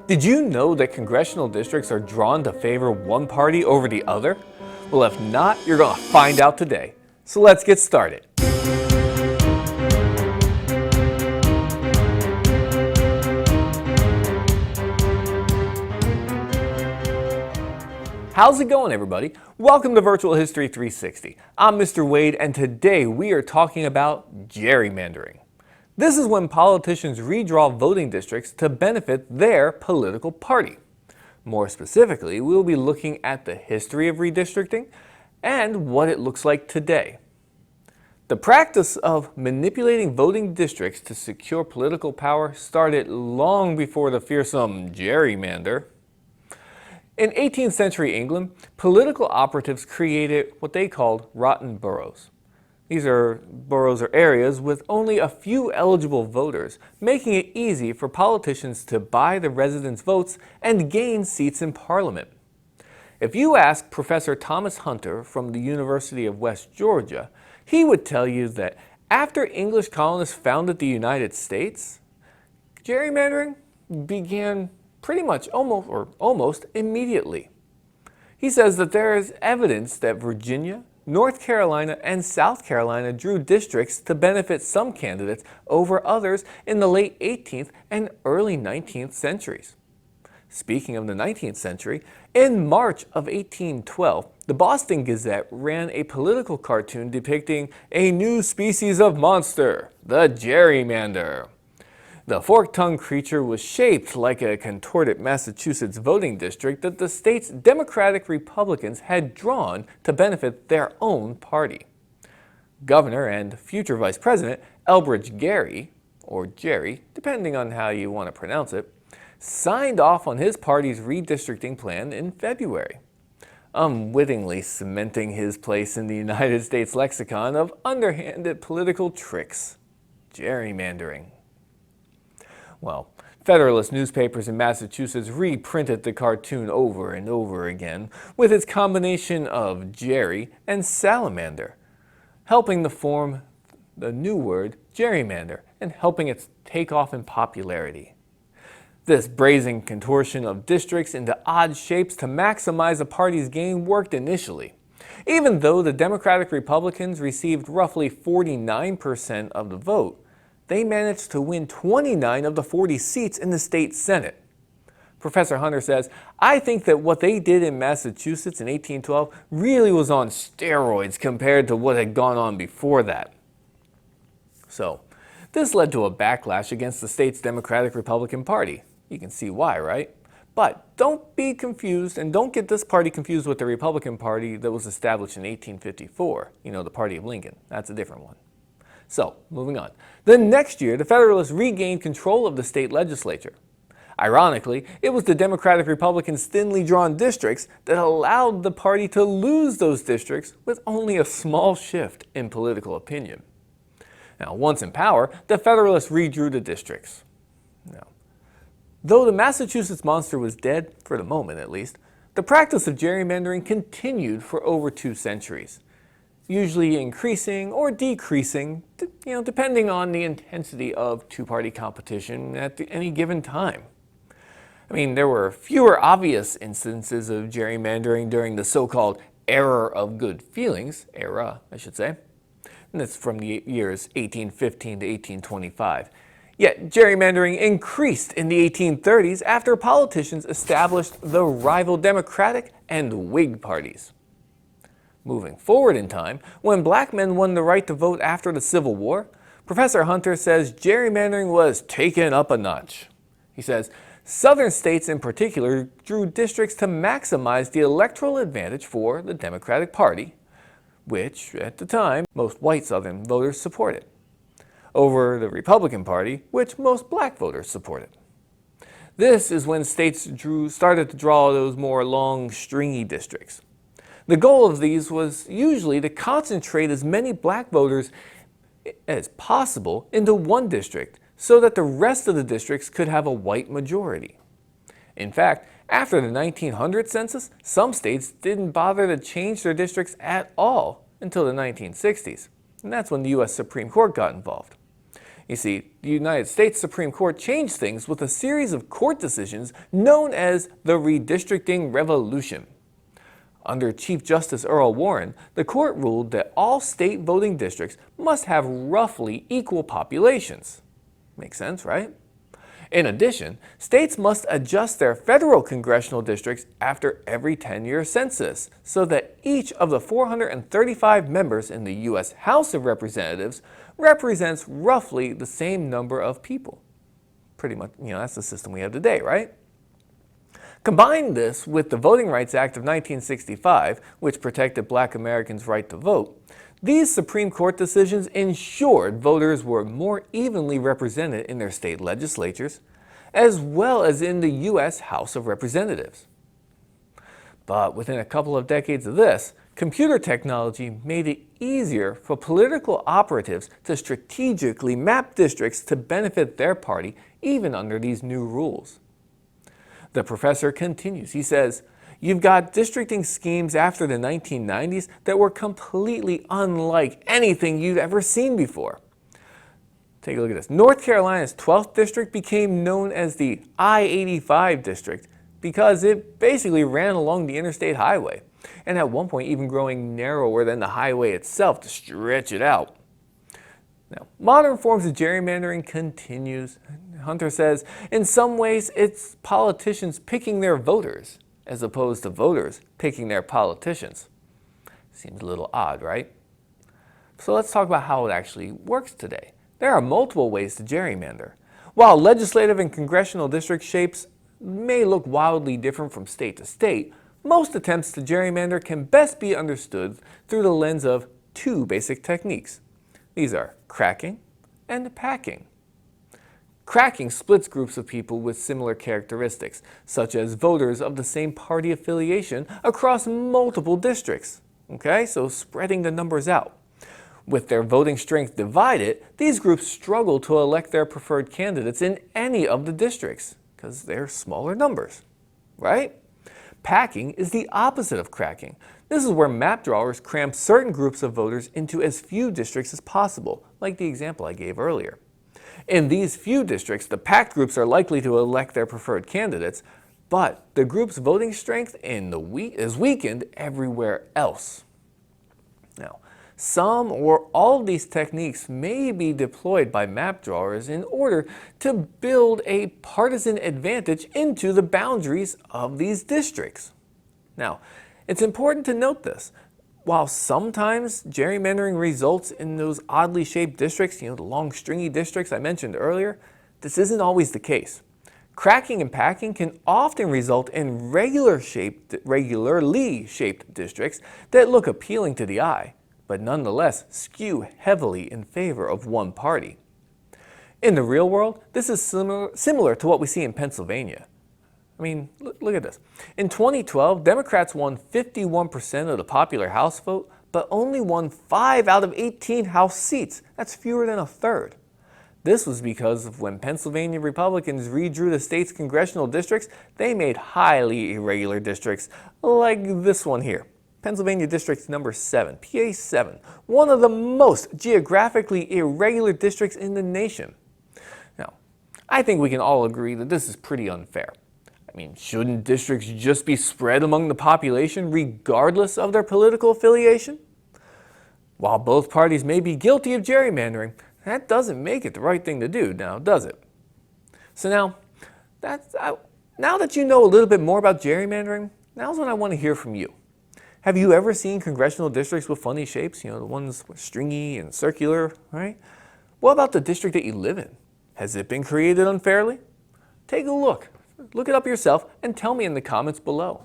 Did you know that congressional districts are drawn to favor one party over the other? Well, if not, you're going to find out today. So let's get started. How's it going, everybody? Welcome to Virtual History 360. I'm Mr. Wade, and today we are talking about gerrymandering. This is when politicians redraw voting districts to benefit their political party. More specifically, we'll be looking at the history of redistricting and what it looks like today. The practice of manipulating voting districts to secure political power started long before the fearsome gerrymander. In 18th century England, political operatives created what they called rotten boroughs. These boroughs or areas with only a few eligible voters, making it easy for politicians to buy the residents' votes and gain seats in Parliament. If you ask Professor Thomas Hunter from the University of West Georgia, he would tell you that after English colonists founded the United States, gerrymandering began pretty much almost immediately. He says that there is evidence that Virginia, North Carolina, and South Carolina drew districts to benefit some candidates over others in the late 18th and early 19th centuries. Speaking of the 19th century, in March of 1812, the Boston Gazette ran a political cartoon depicting a new species of monster, the gerrymander. The fork-tongued creature was shaped like a contorted Massachusetts voting district that the state's Democratic Republicans had drawn to benefit their own party. Governor and future Vice President Elbridge Gerry, or Jerry, depending on how you want to pronounce it, signed off on his party's redistricting plan in February, unwittingly cementing his place in the United States lexicon of underhanded political tricks, gerrymandering. Well, Federalist newspapers in Massachusetts reprinted the cartoon over and over again with its combination of gerry and salamander, helping to form the new word gerrymander and helping it take off in popularity. This brazen contortion of districts into odd shapes to maximize a party's gain worked initially. Even though the Democratic Republicans received roughly 49% of the vote, they managed to win 29 of the 40 seats in the state Senate. Professor Hunter says, "I think that what they did in Massachusetts in 1812 really was on steroids compared to what had gone on before that." So, this led to a backlash against the state's Democratic Republican Party. You can see why, right? But don't be confused, and don't get this party confused with the Republican Party that was established in 1854. You know, the party of Lincoln. That's a different one. So, moving on. The next year, the Federalists regained control of the state legislature. Ironically, it was the Democratic-Republicans' thinly drawn districts that allowed the party to lose those districts with only a small shift in political opinion. Now, once in power, the Federalists redrew the districts. Now, though the Massachusetts monster was dead, for the moment at least, the practice of gerrymandering continued for over 2 centuries. Usually increasing or decreasing, depending on the intensity of two-party competition at any given time. I mean, there were fewer obvious instances of gerrymandering during the so-called era of good feelings, and that's from the years 1815 to 1825. Yet gerrymandering increased in the 1830s after politicians established the rival Democratic and Whig parties. Moving forward in time, when black men won the right to vote after the Civil War, Professor Hunter says gerrymandering was taken up a notch. He says, Southern states in particular drew districts to maximize the electoral advantage for the Democratic Party, which, at the time, most white Southern voters supported, over the Republican Party, which most black voters supported. This is when states started to draw those more long, stringy districts. The goal of these was usually to concentrate as many black voters as possible into one district so that the rest of the districts could have a white majority. In fact, after the 1900 census, some states didn't bother to change their districts at all until the 1960s, and that's when the U.S. Supreme Court got involved. You see, the United States Supreme Court changed things with a series of court decisions known as the Redistricting Revolution. Under Chief Justice Earl Warren, the court ruled that all state voting districts must have roughly equal populations. Makes sense, right? In addition, states must adjust their federal congressional districts after every 10-year census so that each of the 435 members in the U.S. House of Representatives represents roughly the same number of people. Pretty much, that's the system we have today, right? Combine this with the Voting Rights Act of 1965, which protected Black Americans' right to vote. These Supreme Court decisions ensured voters were more evenly represented in their state legislatures, as well as in the U.S. House of Representatives. But within a couple of decades of this, computer technology made it easier for political operatives to strategically map districts to benefit their party even under these new rules. The professor continues. He says, "You've got districting schemes after the 1990s that were completely unlike anything you'd ever seen before." Take a look at this. North Carolina's 12th district became known as the I-85 district because it basically ran along the interstate highway, and at one point even growing narrower than the highway itself to stretch it out. Now, modern forms of gerrymandering continues. Hunter says, in some ways it's politicians picking their voters, as opposed to voters picking their politicians. Seems a little odd, right? So let's talk about how it actually works today. There are multiple ways to gerrymander. While legislative and congressional district shapes may look wildly different from state to state, most attempts to gerrymander can best be understood through the lens of two basic techniques. These are cracking and packing. Cracking splits groups of people with similar characteristics, such as voters of the same party affiliation across multiple districts. Okay, so spreading the numbers out. With their voting strength divided, these groups struggle to elect their preferred candidates in any of the districts, because they're smaller numbers, right? Packing is the opposite of cracking. This is where map drawers cram certain groups of voters into as few districts as possible, like the example I gave earlier. In these few districts, the packed groups are likely to elect their preferred candidates, but the group's voting strength is weakened everywhere else. Now, some or all of these techniques may be deployed by map drawers in order to build a partisan advantage into the boundaries of these districts. Now, it's important to note this. While sometimes gerrymandering results in those oddly shaped districts, the long stringy districts I mentioned earlier, this isn't always the case. Cracking and packing can often result in regularly shaped districts that look appealing to the eye, but nonetheless skew heavily in favor of one party. In the real world, this is similar to what we see in Pennsylvania. I mean, look at this. In 2012, Democrats won 51% of the popular House vote, but only won 5 out of 18 House seats. That's fewer than a third. This was because of when Pennsylvania Republicans redrew the state's congressional districts, they made highly irregular districts like this one here. Pennsylvania District number 7, PA 7, one of the most geographically irregular districts in the nation. Now, I think we can all agree that this is pretty unfair. I mean, shouldn't districts just be spread among the population regardless of their political affiliation? While both parties may be guilty of gerrymandering, that doesn't make it the right thing to do, now does it? So now that you know a little bit more about gerrymandering, now's when I want to hear from you. Have you ever seen congressional districts with funny shapes? The ones stringy and circular, right? What about the district that you live in? Has it been created unfairly? Take a look. Look it up yourself and tell me in the comments below.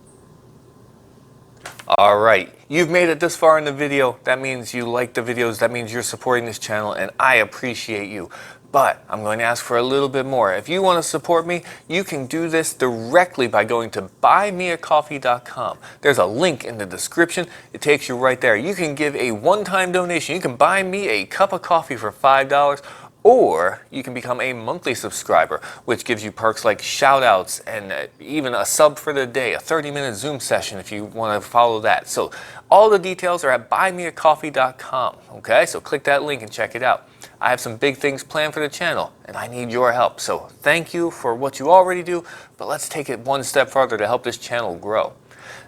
Alright, you've made it this far in the video. That means you like the videos. That means you're supporting this channel, and I appreciate you. But I'm going to ask for a little bit more. If you want to support me, you can do this directly by going to buymeacoffee.com. There's a link in the description. It takes you right there. You can give a one-time donation. You can buy me a cup of coffee for $5, or you can become a monthly subscriber, which gives you perks like shout-outs and even a sub for the day, a 30-minute Zoom session if you want to follow that. So all the details are at buymeacoffee.com, okay? So click that link and check it out. I have some big things planned for the channel, and I need your help. So thank you for what you already do, but let's take it one step further to help this channel grow.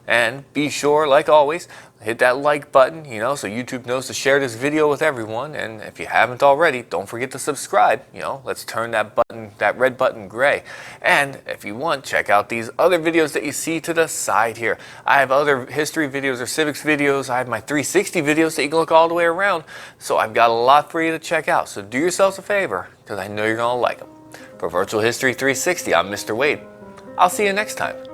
And be sure, like always, hit that like button, so YouTube knows to share this video with everyone. And if you haven't already, don't forget to subscribe. Let's turn that red button gray. And if you want, check out these other videos that you see to the side here. I have other history videos or civics videos. I have my 360 videos that you can look all the way around. So I've got a lot for you to check out. So do yourselves a favor, because I know you're going to like them. For Virtual History 360, I'm Mr. Wade. I'll see you next time.